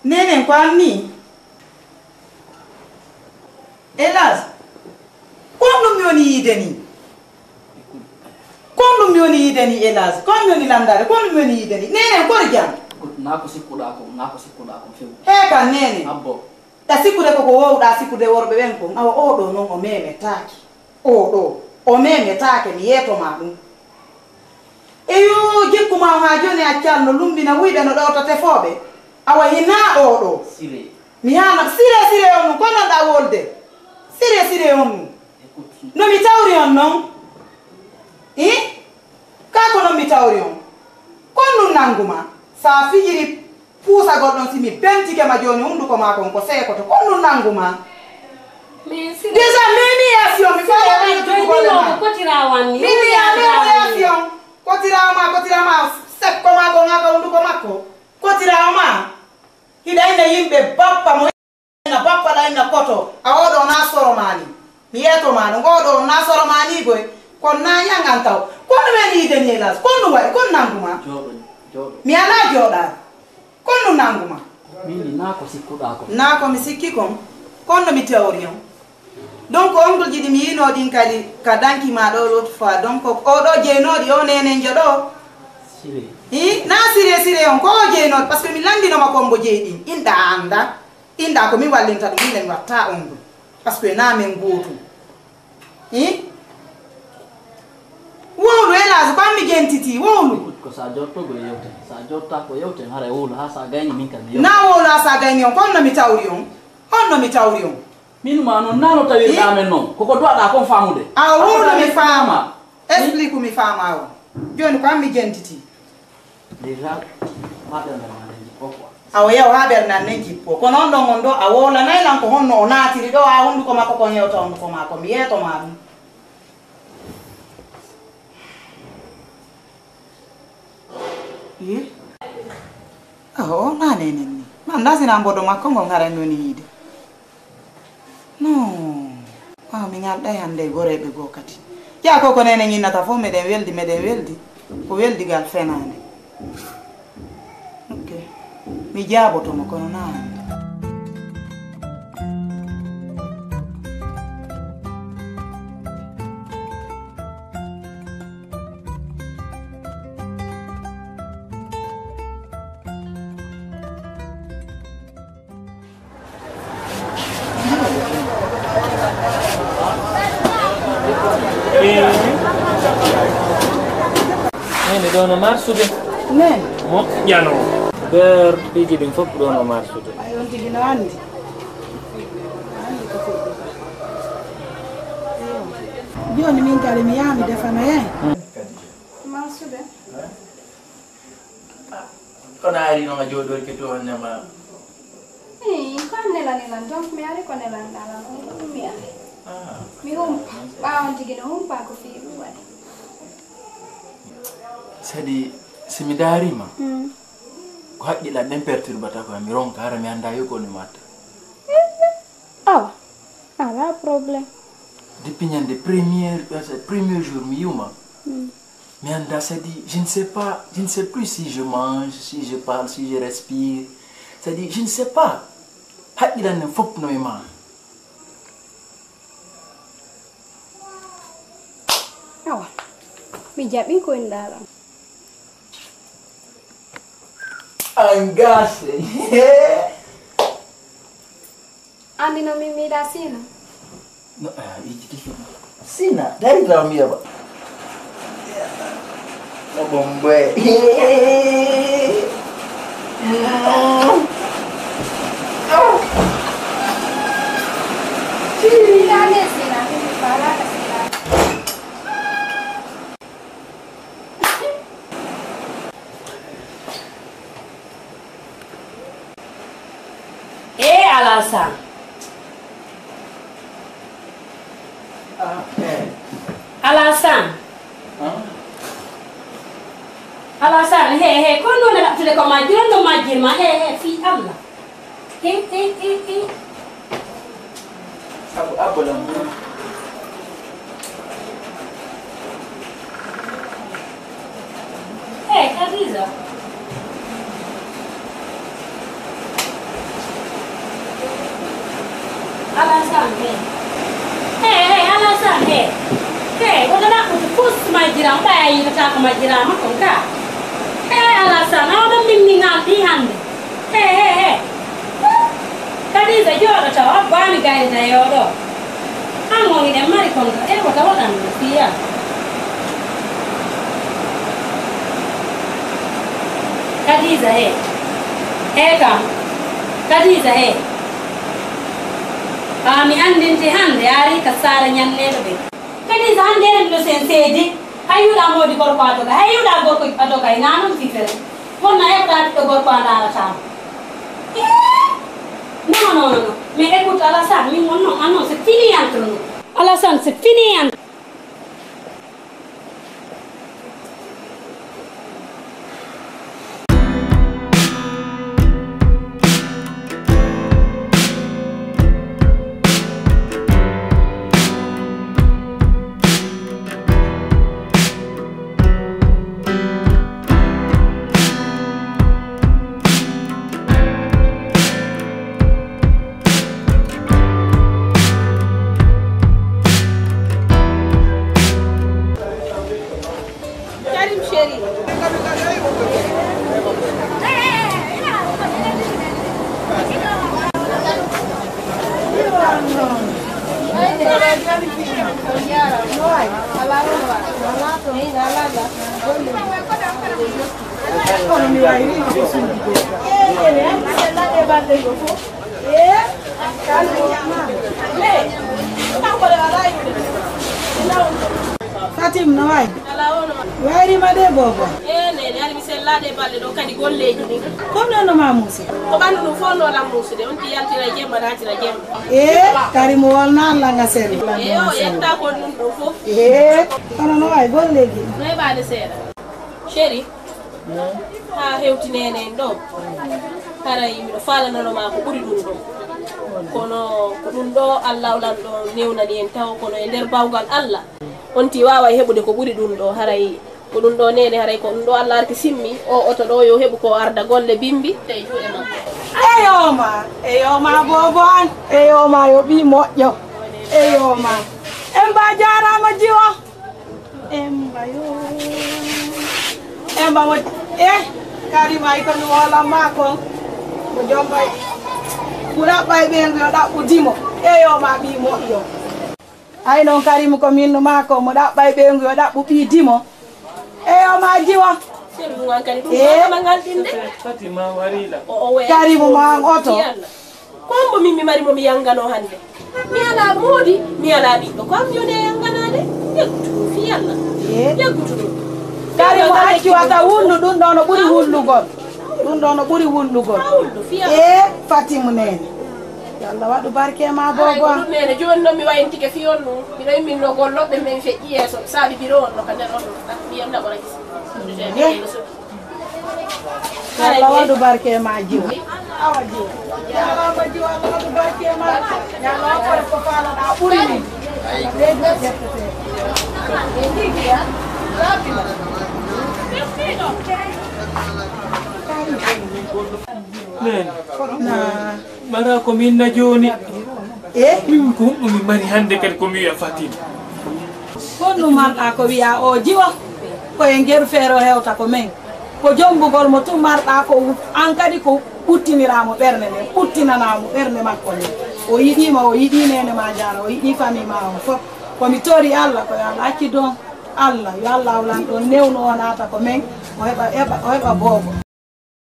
Nene kwani? Elas. Quando mi oni ideni? Quando mi oni ideni Elas? Quando mi oni landare? Quando mi oni ideni? Nene korja. Nako sikkuɗa ko fewu. Heka nene. Abbo. Da sikude ko wowɗa sikude worɓe ɓen ko awa oɗo noon o memetaki. Oɗo o memetake mi yetoma ɗum. Eyo jikkuma ha joni accalno lumbina wuyɓe no ɗowta tefoɓe. Awa hina oɗo. Sire. Mi hana sire on non ko nanɗa wolde. Sire on non. No mi tawri on non. Kako non mi tawri on. Kon nun nanguma. Sa fijiri puusa goɗɗon simi bentike ma joni hunduko ma kon ko seekoto kon nun nanguma. Déjà médiation mi fa kotirawani médiation kotirama sekko ma ko ngaka hunduko makko kotirama hida ina yimɓe bappa mo ina bappa da ina koto awoɗo na soro mani mi yeto mani ngoɗo na soro mani goy kon na yangan taw kon men yideni Elas kon waɗi kon nanguma Joɗo. mi ala joɗa kon nu nanguma Mini nako sikkuɗa ko. na ko mi sikki kon no mi tewri on donc ongol jiɗi mi yinoɗin kadi ka danki ma ɗo l'autre fois donc oɗo jeynoɗi o nene joɗo Sire. na sire on ko o jeynoɗi par ce que mi landinoma kombo jeyɗin inda ko mi wallinta ɗum minen watta on ɗum par ce que na men gootum wowlu Elas ko ammi gentiti wowlu Ko sa jotto go yewten. Sa jotta ko yewten hara wolo ha sa gayni min kan yewten. na wowlu ha sa gayni on ko honno mi tawri on Min ma non nano tawirɗa men noon koko doɗa kon famude. a wowlu mi faama explique mi faama o joni ko ammi gentiti Déjà maɗen ma den ko quoi. awo yaw ha ɓernan nen jippo ko noon ɗon on ɗo a wolanaylan ko honno o naatiri ɗo ha hunduko makko kon yewta hunduko makko mi yeetoma ɗum o na nenen ni ma ndasina mboɗo makko ngo garan noni yiide non mi ngalɗay hande goreɓe goo kadi ya koko nenen innata fof meɗen weldi ko weldigal fenade ok mi jaabotomo kono na hande Nene ɗono marsude nen moƴƴano ber piji ɗin fof ɗono marsude ay on tigi no andi ko fuɗɗuka joni min kadi mi yaha mi defano hen marsude Kono ari no joɗori ke to nema. ko nelan donc mi ari ko nelan ɗalan on mi ari mi humpa ɓawon tigi no humpa ko fi ɗum waɗi Sadi simi darima. Ko haqqila den perturbata ko mi ronka hara mi anda yo ko ni matta. awa ala problème Depuis nyande premier jour mi yuma. Mi anda sadi je ne sais plus si je mange, si je parle, si je respire. Sadi je ne sais pas. Haqqila nen fop no ma. awa mi jaɓi ko en ɗalan Angase. andi no min miiɗa sina No, Sina, dari dalam ya, Pak. No bombe. miiɗane sina mi falaka sina Alasan alasan he ko non la tude ko majjir no majjir ma he fi Allah he Apa lam? Khadija ayi ta ko majirama kon ka ala sana oɗon minni ngaldi hande he kadi so jooɗoto obbami gaynita yoɗo an woniɗen mari konka e ko tawaɗanno fiya Khadija he kam Khadija he mi andinti hande ari ka sara ñanneɗo ɓe Khadija hande enɗo sen seedi hayyuɗa modi gorko adoga hayyuɗa gorko adoga e nanon fifere wonna heɓɗa ɓiɗɗo gorko a daratama non mais écoute Alassane min wonno anno c'est fini entre nous Alassane c'est fini entre Fatim no way wayri ma de bobo nene ali misellade balle do kadi golleji ni kom no ma musi ko bandu no fondo la musi de on ti yaltira jemma natira jemma Karim wolna la nga sel o yetta ko dum do fof kono no way golleji no e baade seeda chéri ha hewti nene do para yimi do fala no ma ko buri dum do kono ko dum do Allah ulan do newnani en taw kono e der bawgal Allah on ti wawa hebude ko buri dum do haray ko dum do nene haray ko dum do Allah arti simmi o oto do yo hebu ko arda golle bimbi tay juude makko eyo ma bobo an eyo ma yo bi moƴƴo eyo ma emba jarama jiwo emba yo emba mo Karim ay ko wala mako mo jombay kula bay be ngada udimo eyo ma bi moƴƴo ay non Karim ko min mako mo daɓɓay ɓe ngo daɓɓu ɓi dimo eyo ma jiwa Fatima warila Karim ma oto kombo min mi mari mo mi yangano hande mi ala moodi mi ala ɓiɗɗo ko am yone yanganade yeggutu fi Allah yeggutu Karim acci wata wullu ɗum ɗo no ɓuri wullugol ɗum ɗo no ɓuri wullugol Fatim nene Allah waɗu barke ma bobo ɗum nene joni noon mi wayintike fiyon nu miɗo yimmin no golloɓe men feƴƴi yeeso saabi biro on no ka nder on mbiyam ɗaɓora gis Allah waɗu barke ma jiwa awa jiwa yalama jiwa Allah waɗu barke ma yalama kore ko falaɗa ɓuri min leydi jettete men mara ko min na joni min ko ɗum mi mari hande kadi ko mi wiya Fatima honɗum marɗa ko wiya o jiwa koye ngeru feere o hewta ko men ko jombugol mo tum marɗa ko an kadi ko ɓuttiniramo ɓerde nde ɓuttinanamo ɓerde makko nde o yiɗima o yiɗi nene ma jara o yiɗi famille ma o fof komi tori Allah ko yo Allah acci don Allah yo Allah awlan ɗon newno o naata ko men o heɓa bobo